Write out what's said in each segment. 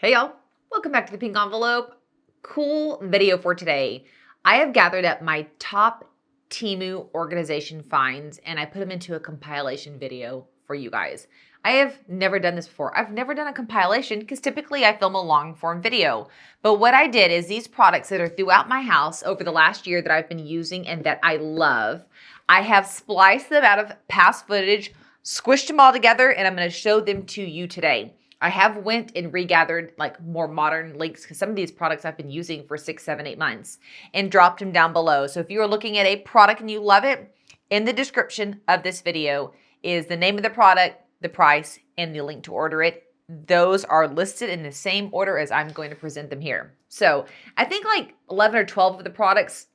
Hey y'all, welcome back to the Pink Envelope. Cool video for today. I have gathered up my top Temu organization finds and I put them into a compilation video for you guys. I have never done this before. I've never done a compilation because typically I film a long form video. But what I did is these products that are throughout my house over the last year that I've been using and that I love, I have spliced them out of past footage, squished them all together, and I'm going to show them to you today. I have went and regathered like more modern links because some of these products I've been using for 6, 7, 8 months and dropped them down below. So if you are looking at a product and you love it, in the description of this video is the name of the product, the price, and the link to order it. Those are listed in the same order as I'm going to present them here. So I think like 11 or 12 of the products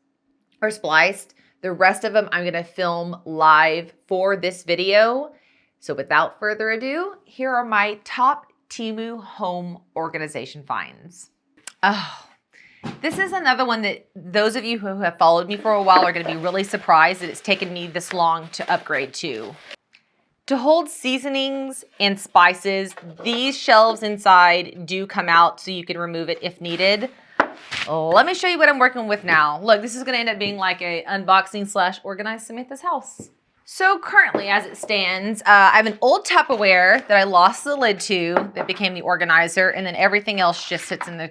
are spliced. The rest of them I'm going to film live for this video. So without further ado, here are my top Temu home organization finds. Oh, this is another one that those of you who have followed me for a while are going to be really surprised that it's taken me this long to upgrade to. To hold seasonings and spices, these shelves inside do come out so you can remove it if needed. Let me show you what I'm working with now. Look, this is going to end up being like a unboxing / organize Samantha's house. So currently, as it stands, I have an old Tupperware that I lost the lid to that became the organizer, and then everything else just sits in the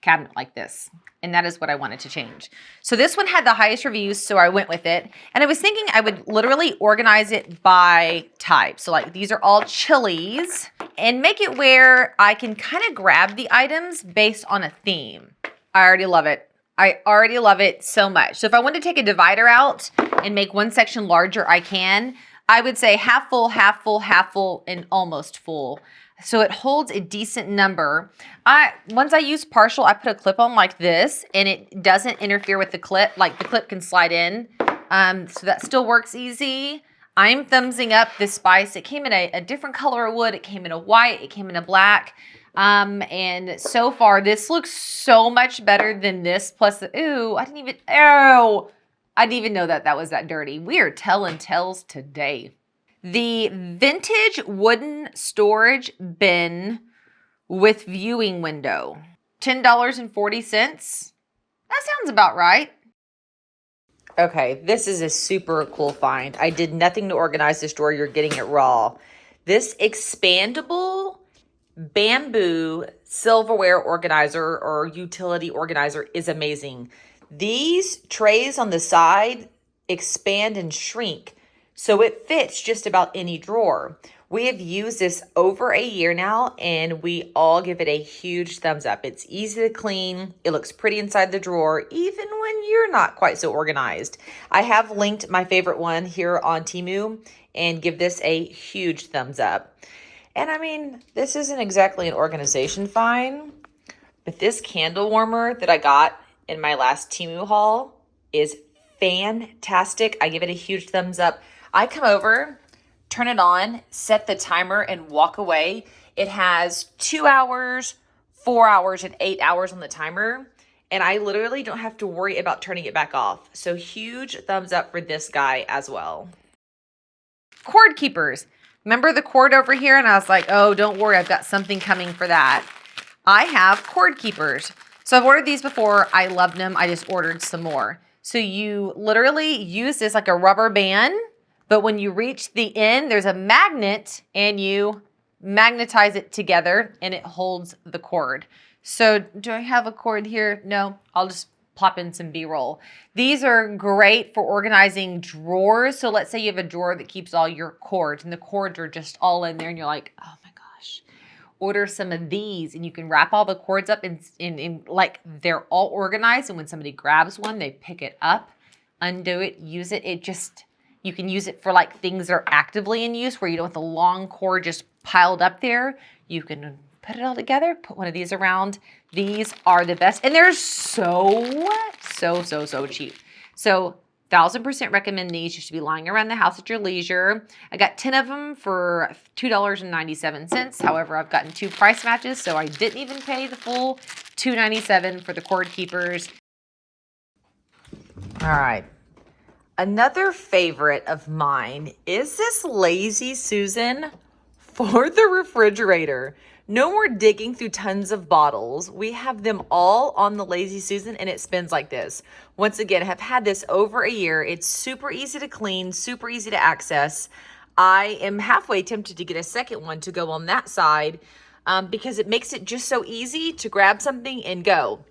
cabinet like this. And that is what I wanted to change. So this one had the highest reviews, so I went with it. And I was thinking I would literally organize it by type. So like these are all chilies, and make it where I can kind of grab the items based on a theme. I already love it. I already love it so much. So if I want to take a divider out and make one section larger, I can. I would say half full, half full, half full, and almost full. So it holds a decent number. Once I use partial, I put a clip on like this, and it doesn't interfere with the clip. Like the clip can slide in. So that still works easy. I'm thumbsing up this spice. It came in a different color of wood. It came in a white. It came in a black. And so far, this looks so much better than this. Plus, I didn't even know that was that dirty. We are telling tales today. The vintage wooden storage bin with viewing window, $10.40. That sounds about right. Okay, this is a super cool find. I did nothing to organize this drawer. You're getting it raw. This expandable bamboo silverware organizer or utility organizer is amazing. These trays on the side expand and shrink, so it fits just about any drawer. We have used this over a year now, and we all give it a huge thumbs up. It's easy to clean. It looks pretty inside the drawer, even when you're not quite so organized. I have linked my favorite one here on Temu and give this a huge thumbs up. And I mean, this isn't exactly an organization find, but this candle warmer that I got in my last Temu haul is fantastic. I give it a huge thumbs up. I come over, turn it on, set the timer, and walk away. It has 2 hours, 4 hours, and 8 hours on the timer. And I literally don't have to worry about turning it back off. So huge thumbs up for this guy as well. Cord keepers. Remember the cord over here? And I was like, oh, don't worry, I've got something coming for that. I have cord keepers. So I've ordered these before. I loved them. I just ordered some more. So you literally use this like a rubber band, but when you reach the end, there's a magnet and you magnetize it together and it holds the cord. So do I have a cord here? No, I'll just plop in some B-roll. These are great for organizing drawers. So let's say you have a drawer that keeps all your cords and the cords are just all in there and you're like, oh my gosh, order some of these and you can wrap all the cords up in like they're all organized. And when somebody grabs one, they pick it up, undo it, use it. You can use it for like things that are actively in use where you don't want the long cord just piled up there. You can put it all together, put one of these around. These are the best. And they're so cheap. So 1000% recommend these. You should be lying around the house at your leisure. I got 10 of them for $2.97. However, I've gotten 2 price matches, so I didn't even pay the full $2.97 for the cord keepers. All right. Another favorite of mine is this Lazy Susan for the refrigerator. No more digging through tons of bottles. We have them all on the Lazy Susan and it spins like this. Once again, I have had this over a year. It's super easy to clean, super easy to access. I am halfway tempted to get a second one to go on that side because it makes it just so easy to grab something and go.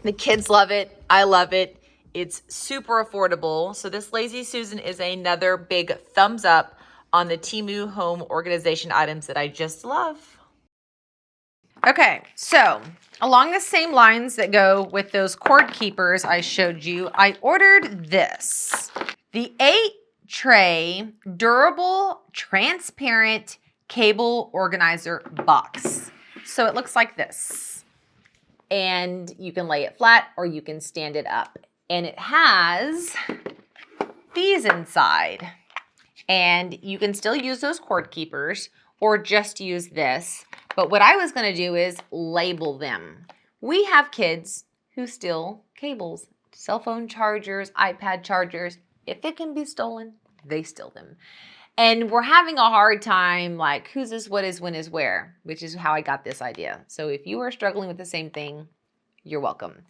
The kids love it. I love it. It's super affordable. So this Lazy Susan is another big thumbs up on the Temu home organization items that I just love. Okay, so along the same lines that go with those cord keepers I showed you, I ordered this. The 8-tray durable transparent cable organizer box. So it looks like this. And you can lay it flat or you can stand it up. And it has these inside. And you can still use those cord keepers or just use this. But what I was going to do is label them. We have kids who steal cables, cell phone chargers, iPad chargers. If it can be stolen, they steal them. And we're having a hard time, like, who's this, what is, when is, where, which is how I got this idea. So if you are struggling with the same thing, you're welcome.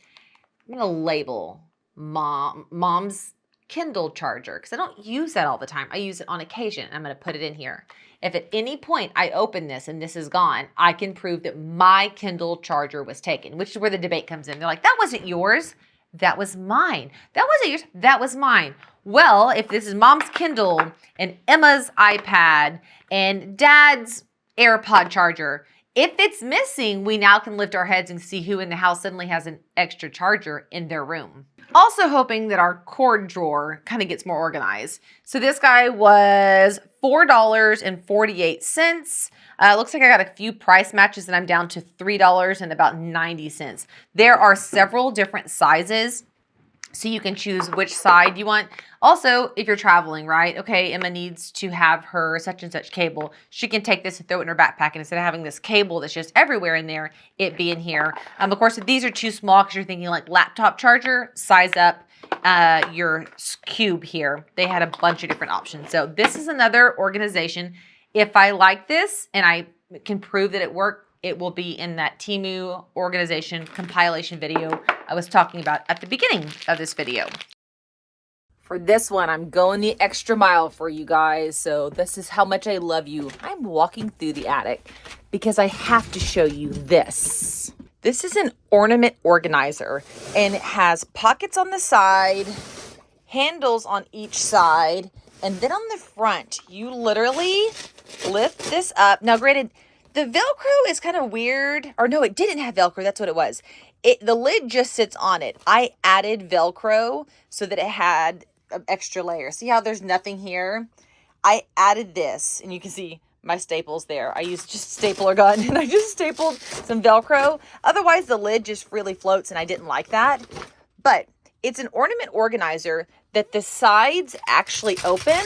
I'm going to label mom's Kindle charger because I don't use that all the time. I use it on occasion. I'm going to put it in here. If at any point I open this and this is gone, I can prove that my Kindle charger was taken, which is where the debate comes in. They're like, that wasn't yours. That was mine. That wasn't yours. That was mine. Well, if this is mom's Kindle and Emma's iPad and dad's AirPod charger, if it's missing, we now can lift our heads and see who in the house suddenly has an extra charger in their room. Also hoping that our cord drawer kind of gets more organized. So this guy was $4.48. Looks like I got a few price matches and I'm down to $3.90. There are several different sizes, so you can choose which side you want. Also, if you're traveling, right? Okay, Emma needs to have her such and such cable. She can take this and throw it in her backpack, and instead of having this cable that's just everywhere in there, it be in here. Of course, if these are too small because you're thinking like laptop charger, size up your cube here. They had a bunch of different options. So this is another organization. If I like this and I can prove that it worked, it will be in that Temu organization compilation video I was talking about at the beginning of this video. For this one, I'm going the extra mile for you guys. So this is how much I love you. I'm walking through the attic because I have to show you this. This is an ornament organizer and it has pockets on the side, handles on each side, and then on the front, you literally lift this up. Now, granted, the Velcro is kind of weird. Or no, it didn't have Velcro. That's what it was. The lid just sits on it. I added Velcro so that it had an extra layer. See how there's nothing here? I added this, and you can see my staples there. I used just a stapler gun, and I just stapled some Velcro. Otherwise, the lid just freely floats, and I didn't like that. But it's an ornament organizer that the sides actually open.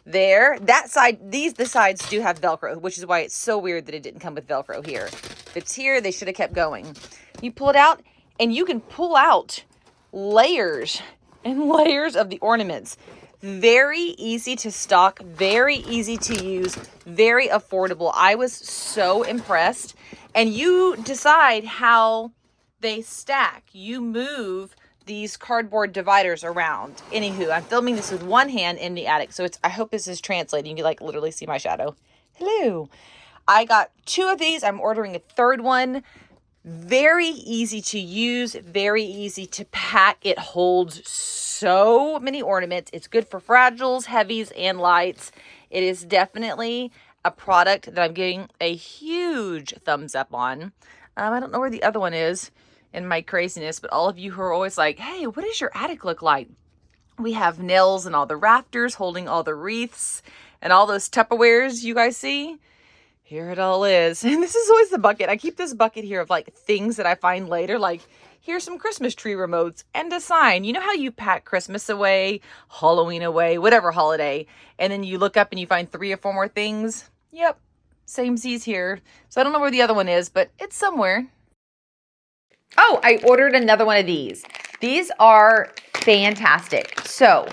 There, that side, the sides do have Velcro, which is why it's so weird that it didn't come with Velcro here. If it's here, they should have kept going. You pull it out, and you can pull out layers and layers of the ornaments. Very easy to stock, very easy to use, very affordable. I was so impressed. And you decide how they stack. You move these cardboard dividers around. Anywho, I'm filming this with one hand in the attic, so I hope this is translating. You can like literally see my shadow. Hello. I got 2 of these. I'm ordering a 3rd one. Very easy to use, very easy to pack. It holds so many ornaments. It's good for fragiles, heavies, and lights. It is definitely a product that I'm giving a huge thumbs up on. I don't know where the other one is in my craziness, but all of you who are always like, hey, what does your attic look like? We have nails and all the rafters holding all the wreaths and all those Tupperwares you guys see. Here it all is. And this is always the bucket. I keep this bucket here of like things that I find later. Like here's some Christmas tree remotes and a sign. You know how you pack Christmas away, Halloween away, whatever holiday. And then you look up and you find 3 or 4 more things. Yep. Same Z's here. So I don't know where the other one is, but it's somewhere. Oh, I ordered another one of these. These are fantastic. So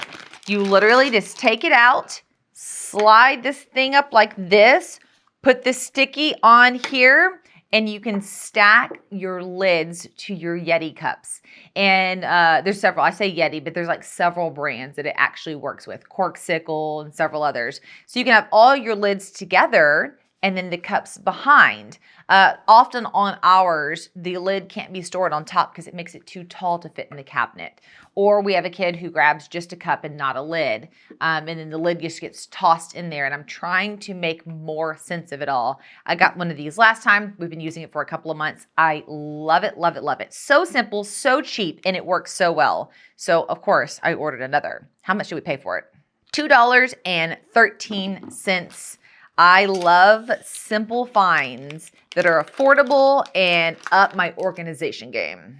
you literally just take it out, slide this thing up like this, Put the sticky on here and you can stack your lids to your Yeti cups. And there's several, I say Yeti, but there's like several brands that it actually works with, Corksicle and several others. So you can have all your lids together and then the cups behind. Often on ours, the lid can't be stored on top because it makes it too tall to fit in the cabinet. Or we have a kid who grabs just a cup and not a lid. And then the lid just gets tossed in there. And I'm trying to make more sense of it all. I got one of these last time. We've been using it for a couple of months. I love it, love it, love it. So simple, so cheap, and it works so well. So of course, I ordered another. How much did we pay for it? $2.13. I love simple finds that are affordable and up my organization game.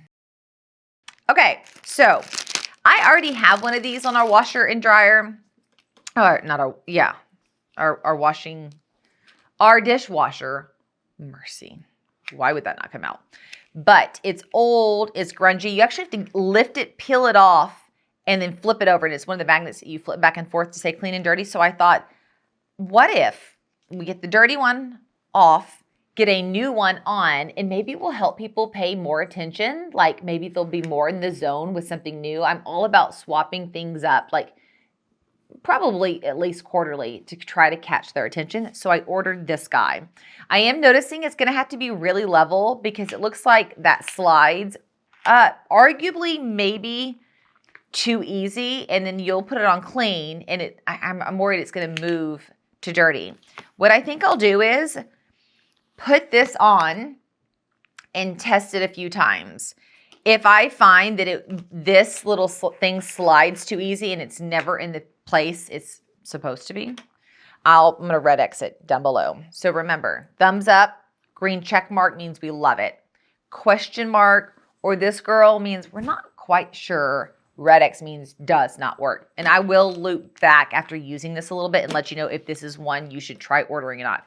Okay, so I already have one of these on our washer and dryer. Or not our, yeah, our dishwasher. Mercy. Why would that not come out? But it's old, it's grungy. You actually have to lift it, peel it off, and then flip it over. And it's one of the magnets that you flip back and forth to say clean and dirty. So I thought, what if we get the dirty one off, get a new one on, and maybe we'll help people pay more attention. Like maybe they'll be more in the zone with something new. I'm all about swapping things up, like probably at least quarterly to try to catch their attention. So I ordered this guy. I am noticing it's going to have to be really level because it looks like that slides, arguably maybe too easy. And then you'll put it on clean and I'm worried it's going to move to dirty. What I think I'll do is put this on and test it a few times. If I find that this little thing slides too easy and it's never in the place it's supposed to be, I'm going to red X it down below. So remember, thumbs up, green check mark means we love it. Question mark or this girl means we're not quite sure. Red X means does not work. And I will loop back after using this a little bit and let you know if this is one you should try ordering or not.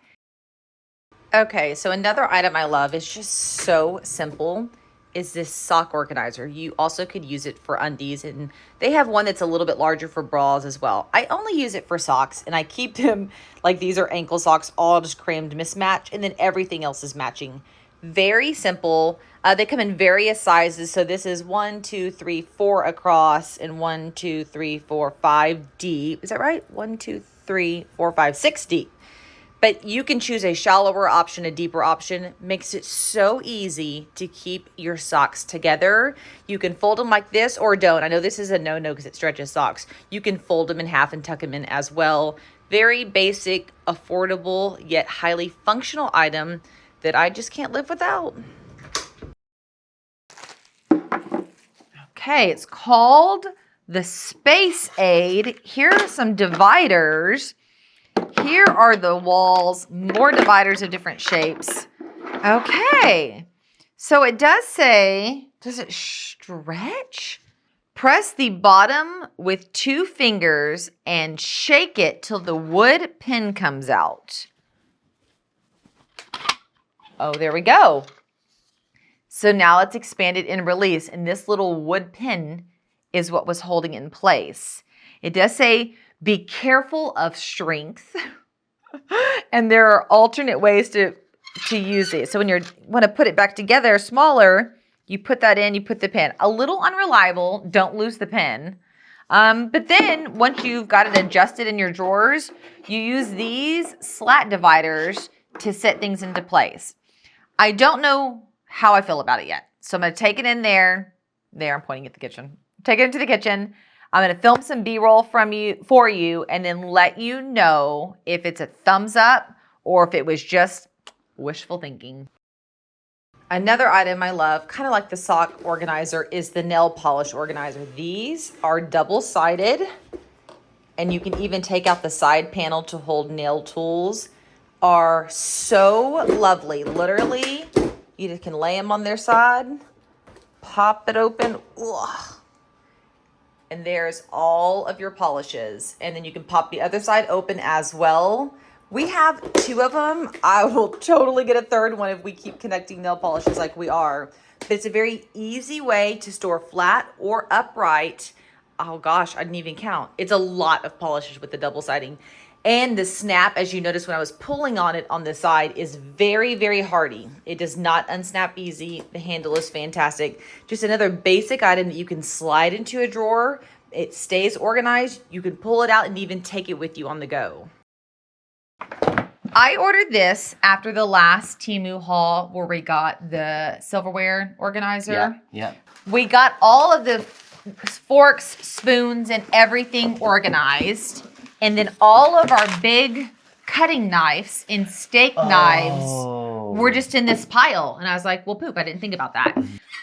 Okay, so another item I love is just so simple is this sock organizer. You also could use it for undies and they have one that's a little bit larger for bras as well. I only use it for socks and I keep them like these are ankle socks, all just crammed mismatch and then everything else is matching. Very simple. They come in various sizes. So this is 1, 2, 3, 4 across and 1, 2, 3, 4, 5 deep. Is that right? 1, 2, 3, 4, 5, 6 deep. But you can choose a shallower option, a deeper option. Makes it so easy to keep your socks together. You can fold them like this or don't. I know this is a no-no because it stretches socks. You can fold them in half and tuck them in as well. Very basic, affordable, yet highly functional item that I just can't live without. Okay, it's called the Space Aid. Here are some dividers. Here are the walls, more dividers of different shapes. Okay, so it does say, does it stretch? Press the bottom with 2 fingers and shake it till the wood pin comes out. Oh, there we go. So now it's expanded and released, and this little wood pin is what was holding it in place. It does say, be careful of strength. And there are alternate ways to use it. So when you want to put it back together smaller, you put that in, you put the pin. A little unreliable, don't lose the pin. But then once you've got it adjusted in your drawers, you use these slat dividers to set things into place. I don't know how I feel about it yet. So I'm going to take it in there. There, I'm pointing at the kitchen. Take it into the kitchen. I'm going to film some B-roll for you and then let you know if it's a thumbs up or if it was just wishful thinking. Another item I love, kind of like the sock organizer, is the nail polish organizer. These are double-sided and you can even take out the side panel to hold nail tools. Are so lovely. Literally, you just can lay them on their side, pop it open. Ugh. And there's all of your polishes. And then you can pop the other side open as well. We have 2 of them. I will totally get a 3rd one if we keep connecting nail polishes like we are. But it's a very easy way to store flat or upright. Oh gosh, I didn't even count. It's a lot of polishes with the double siding. And the snap, as you noticed when I was pulling on it on the side, is very, very hardy. It does not unsnap easy. The handle is fantastic. Just another basic item that you can slide into a drawer. It stays organized. You can pull it out and even take it with you on the go. I ordered this after the last Temu haul where we got the silverware organizer. Yeah. We got all of the forks, spoons, and everything organized. And then all of our big cutting knives and steak knives were just in this pile. And I was like, well, poop, I didn't think about that.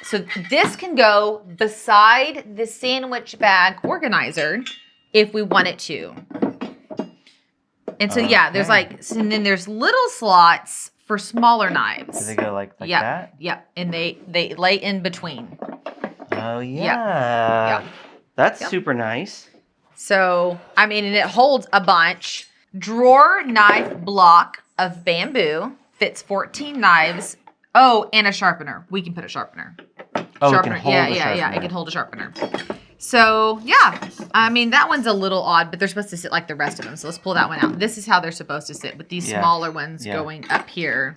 So this can go beside the sandwich bag organizer if we want it to. And so, yeah, there's and then there's little slots for smaller knives. Do they go like that? Yep. And they lay in between. Oh, yeah. Yep. That's super nice. So, I mean, and it holds a bunch. Drawer knife block of bamboo fits 14 knives. Oh, and a sharpener. We can put a sharpener. Oh, Sharpener. it can hold a Yeah. sharpener. It can hold a sharpener. So, yeah. I mean, that one's a little odd, but they're supposed to sit like the rest of them. So let's pull that one out. This is how they're supposed to sit with these smaller ones going up here.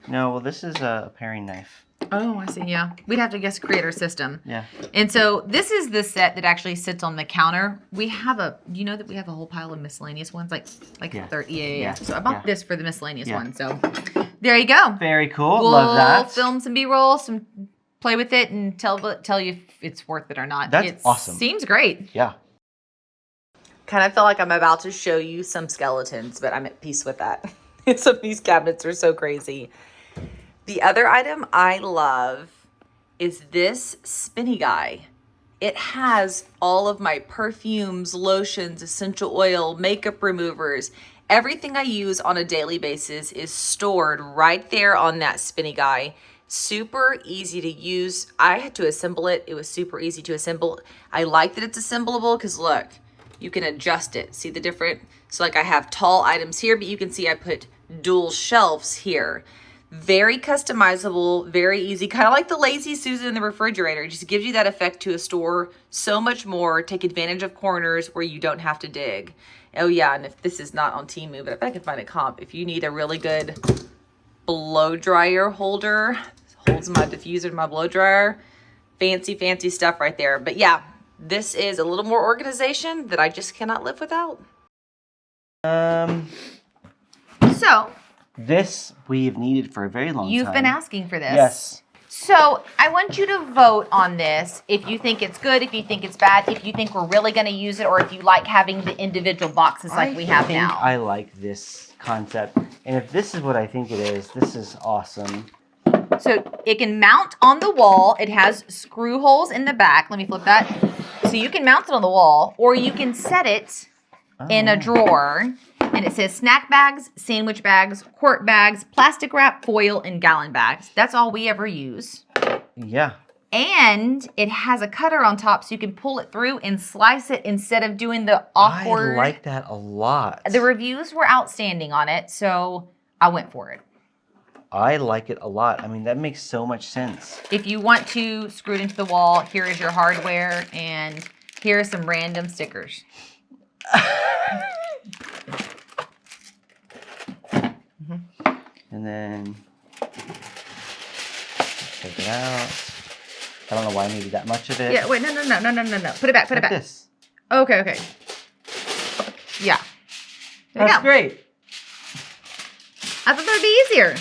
No, well, this is a paring knife. Oh, I see. Yeah. We'd have to create our system. Yeah. And so this is the set that actually sits on the counter. We have you know that we have a whole pile of miscellaneous ones, like 30. Yeah. So I bought this for the miscellaneous one. So there you go. Very cool. We'll Love that. film some B-roll, play with it, and tell you if it's worth it or not. That's awesome. Seems great. Yeah. Kind of feel like I'm about to show you some skeletons, but I'm at peace with that. Some of these cabinets are so crazy. The other item I love is this spinny guy. It has all of my perfumes, lotions, essential oil, makeup removers. Everything I use on a daily basis is stored right there on that spinny guy. Super easy to use. I had to assemble it. It was super easy to assemble. I like that it's assemblable because look, you can adjust it. See the different? So like I have tall items here, but you can see I put dual shelves here. Very customizable, very easy, kind of like the Lazy Susan in the refrigerator. It just gives you that effect to a store so much more. Take advantage of corners where you don't have to dig. Oh yeah, and if this is not on Temu, but I bet I can find a comp. If you need a really good blow dryer holder, holds my diffuser and my blow dryer. Fancy, fancy stuff right there. But yeah, this is a little more organization that I just cannot live without. So this we've needed for a very long time. You've been asking for this. Yes. So I want you to vote on this. If you think it's good, if you think it's bad, if you think we're really going to use it, or if you like having the individual boxes like we have now. I like this concept. And if this is what I think it is, this is awesome. So it can mount on the wall. It has screw holes in the back. Let me flip that. So you can mount it on the wall, or you can set it in a drawer. And it says snack bags, sandwich bags, quart bags, plastic wrap, foil, and gallon bags. That's all we ever use. Yeah. And it has a cutter on top so you can pull it through and slice it instead of doing the awkward. I like that a lot. The reviews were outstanding on it, so I went for it. I like it a lot. I mean, that makes so much sense. If you want to screw it into the wall, here is your hardware, and here are some random stickers. And then take it out. I don't know why I needed that much of it. Yeah, wait, no. Put it back, put it back. This. Okay. Yeah. There you That's go. great. I thought that would be easier.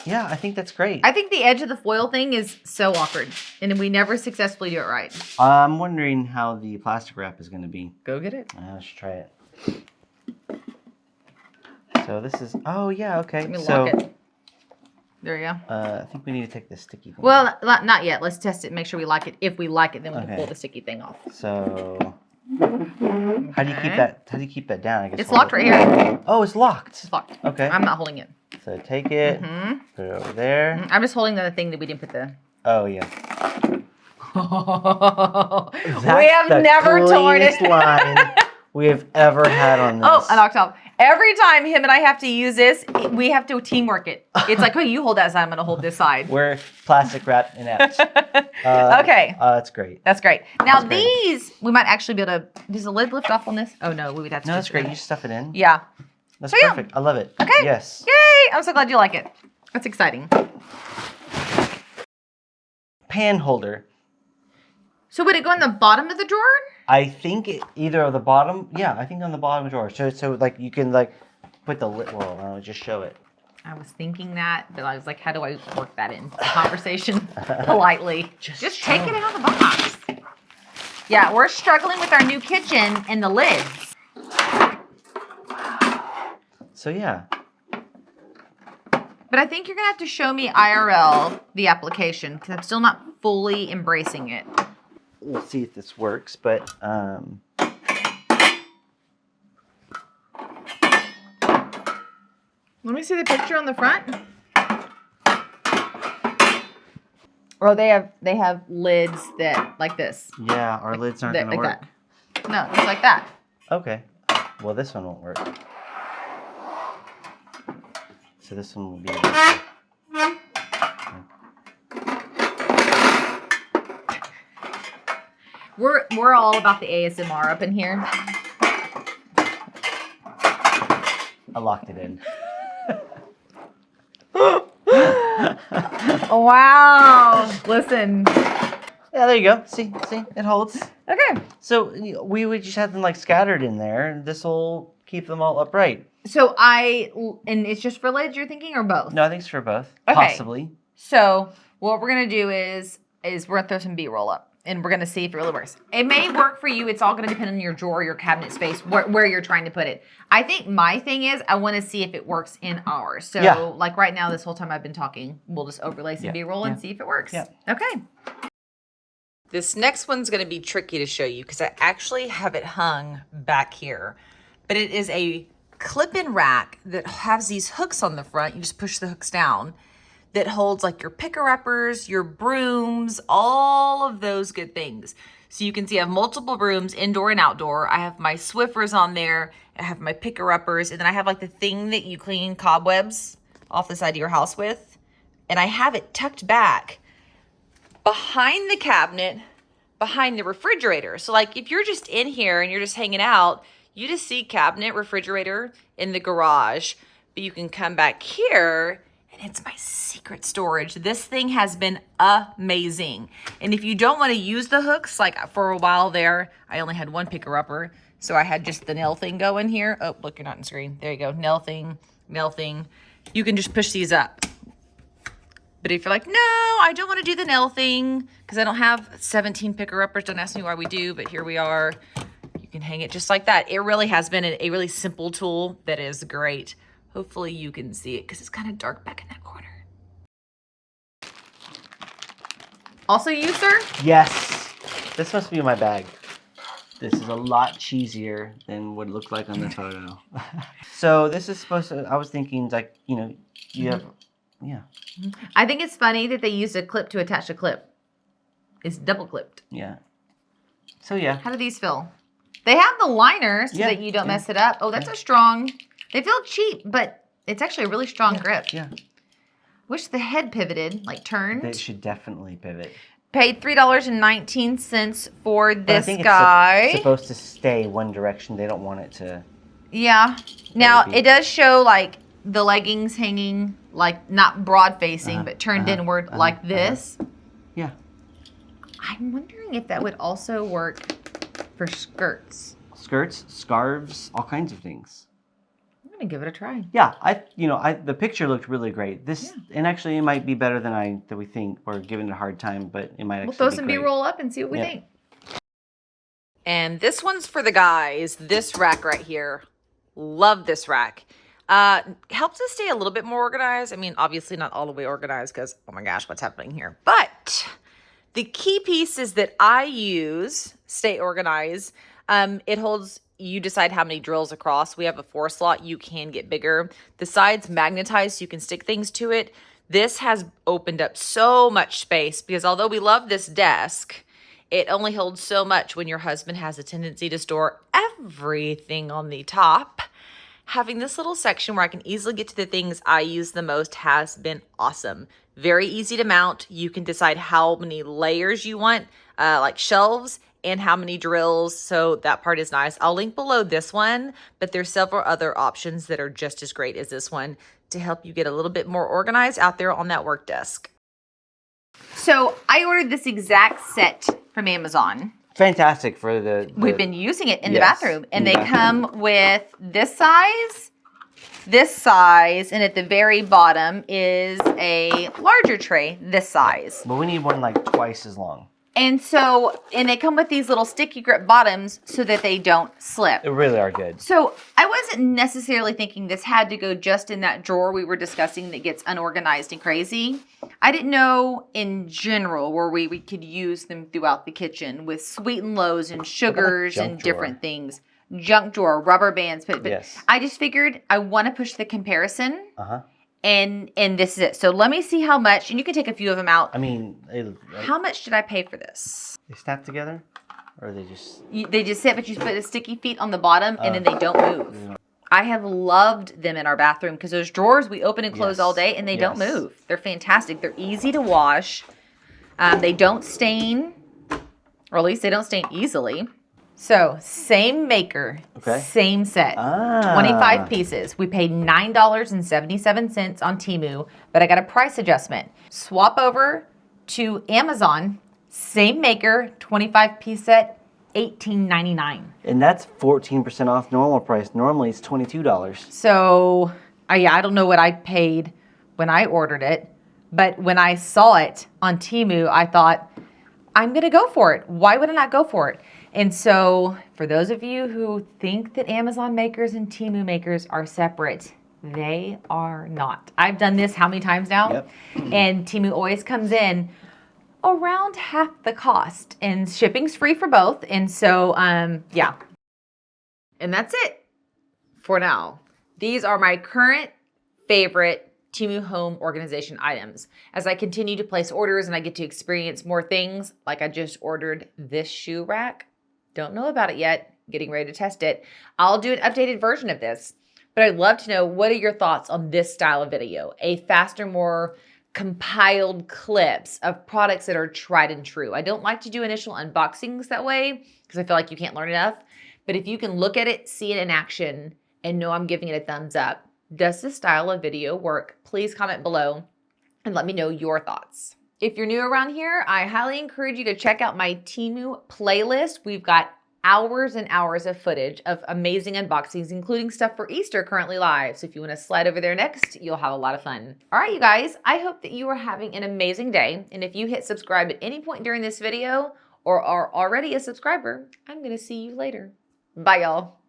Yeah, I think that's great. I think the edge of the foil thing is so awkward, and we never successfully do it right. I'm wondering how the plastic wrap is going to be. Go get it. Let's try it. So this is, oh yeah, okay. Let me so, lock it. There you go. I think we need to take this sticky thing. Well, not yet. Let's test it and make sure we like it. If we like it, then we can pull the sticky thing off. So, how do you keep that? How do you keep that down? I guess It's locked right here. Oh, it's locked. It's locked. Okay. I'm not holding it. So take it, put it over there. I'm just holding the thing that we didn't put the. Oh yeah. We have never torn it. line we have ever had on this. Oh, I knocked off. Every time him and I have to use this, we have to teamwork it. It's like, oh, you hold that side, I'm going to hold this side. We're plastic wrapped inept. Okay. That's great. That's great. Now these, we might actually be able to, does the lid lift off on this? Oh no, we would have to. No, that's great. You stuff it in. Yeah. That's So, yeah. perfect. I love it. Okay. Yes. Yay! I'm so glad you like it. That's exciting. Pan holder. So would it go in the bottom of the drawer? I think either of the bottom. Yeah, I think on the bottom drawer. So like you can like put the lid. Well, I'll just show it. I was thinking that, but I was like, how do I work that into the conversation politely? Just take it out of the box. Yeah, we're struggling with our new kitchen and the lids. So yeah. But I think you're going to have to show me IRL, the application, because I'm still not fully embracing it. We'll see if this works, but Let me see the picture on the front. Oh, they have lids that like this. yeah, our lids aren't gonna like work. that. No, it's like that. Okay. Well, this one won't work. So this one will be. We're all about the ASMR up in here. I locked it in. Wow. Listen. Yeah, there you go. See, it holds. Okay. So we would just have them like scattered in there, and this will keep them all upright. So and it's just for lids you're thinking, or both? No, I think it's for both. Okay. Possibly. So what we're gonna do is we're gonna throw some B-roll up, and we're gonna see if it really works. It may work for you. It's all gonna depend on your drawer, your cabinet space, where you're trying to put it. I think my thing is I want to see if it works in ours. So Yeah. like right now, this whole time I've been talking, we'll just overlay some B-roll and see if it works. Yeah. Okay. This next one's going to be tricky to show you because I actually have it hung back here. But it is a clip-in rack that has these hooks on the front. You just push the hooks down. That holds like your picker-uppers, your brooms, all of those good things. So you can see I have multiple brooms, indoor and outdoor. I have my Swiffers on there. I have my picker-uppers. And then I have like the thing that you clean cobwebs off the side of your house with. And I have it tucked back behind the cabinet, behind the refrigerator. So like if you're just in here and you're just hanging out, you just see cabinet, refrigerator in the garage, but you can come back here and it's my secret storage. This thing has been amazing. And if you don't want to use the hooks, like for a while there, I only had one picker-upper. So I had just the nail thing going here. Oh, look, you're not in screen. There you go. Nail thing. You can just push these up. But if you're like, no, I don't want to do the nail thing because I don't have 17 picker-uppers. Don't ask me why we do, but here we are. You can hang it just like that. It really has been a really simple tool that is great. Hopefully you can see it because it's kind of dark back in that corner. Also you, sir? Yes. This must be my bag. This is a lot cheesier than what it looked like on the photo. So this is supposed to, I was thinking like, you have, yeah. I think it's funny that they used a clip to attach a clip. It's double clipped. Yeah. So yeah. How do these feel? They have the liner so that you don't mess it up. Oh, that's a strong. They feel cheap, but it's actually a really strong grip. Yeah. Wish the head pivoted, like turned. They should definitely pivot. Paid $3.19 for But I this think guy. It's supposed to stay one direction. They don't want it to. Yeah. Now Maybe. it does show like the leggings hanging, like not broad facing, but turned inward like this. Yeah. I'm wondering if that would also work for skirts. Skirts, scarves, all kinds of things. I'm gonna give it a try. Yeah, the picture looked really great. This and actually it might be better than we think. We're giving it a hard time, but it might actually We'll throw be some great. B-roll up and see what we think. And this one's for the guys. This rack right here. Love this rack. Helps us stay a little bit more organized. I mean, obviously not all the way organized because, oh my gosh, what's happening here? But the key pieces that I use stay organized. It holds, you decide how many drills across. We have a 4 slot. You can get bigger. The sides magnetized so you can stick things to it. This has opened up so much space because although we love this desk, it only holds so much when your husband has a tendency to store everything on the top. Having this little section where I can easily get to the things I use the most has been awesome. Very easy to mount. You can decide how many layers you want, like shelves, and how many drills, so that part is nice. I'll link below this one, but there's several other options that are just as great as this one to help you get a little bit more organized out there on that work desk. So I ordered this exact set from Amazon. Fantastic for the We've been using it in the bathroom, and they come with this size, and at the very bottom is a larger tray, this size. But we need one like twice as long. And they come with these little sticky grip bottoms so that they don't slip. They really are good. So I wasn't necessarily thinking this had to go just in that drawer we were discussing that gets unorganized and crazy. I didn't know in general where we could use them throughout the kitchen with sweet and lows and sugars and different things. Junk drawer, rubber bands. But yes. I just figured I want to push the comparison. And this is it. So let me see how much, and you can take a few of them out. I mean, how much did I pay for this? They snap together, or they just? They just sit, but you put the sticky feet on the bottom, and then they don't move. I have loved them in our bathroom because those drawers we open and close all day, and they don't move. They're fantastic. They're easy to wash. They don't stain, or at least they don't stain easily. So, same maker, same set, 25 pieces. We paid $9.77 on Temu, but I got a price adjustment. Swap over to Amazon, same maker, 25-piece set, $18.99. And that's 14% off normal price. Normally, it's $22. So, I don't know what I paid when I ordered it, but when I saw it on Temu, I thought, I'm going to go for it. Why would I not go for it? And so, for those of you who think that Amazon makers and Temu makers are separate, they are not. I've done this how many times now? Yep. And Temu always comes in around half the cost. And shipping's free for both. And so, yeah. And that's it for now. These are my current favorite Temu home organization items. As I continue to place orders and I get to experience more things, like I just ordered this shoe rack. Don't know about it yet. Getting ready to test it. I'll do an updated version of this. But I'd love to know, what are your thoughts on this style of video? A faster, more compiled clips of products that are tried and true. I don't like to do initial unboxings that way because I feel like you can't learn enough. But if you can look at it, see it in action, and know I'm giving it a thumbs up, does this style of video work? Please comment below and let me know your thoughts. If you're new around here, I highly encourage you to check out my Temu playlist. We've got hours and hours of footage of amazing unboxings, including stuff for Easter currently live. So if you want to slide over there next, you'll have a lot of fun. All right, you guys, I hope that you are having an amazing day. And if you hit subscribe at any point during this video or are already a subscriber, I'm going to see you later. Bye, y'all.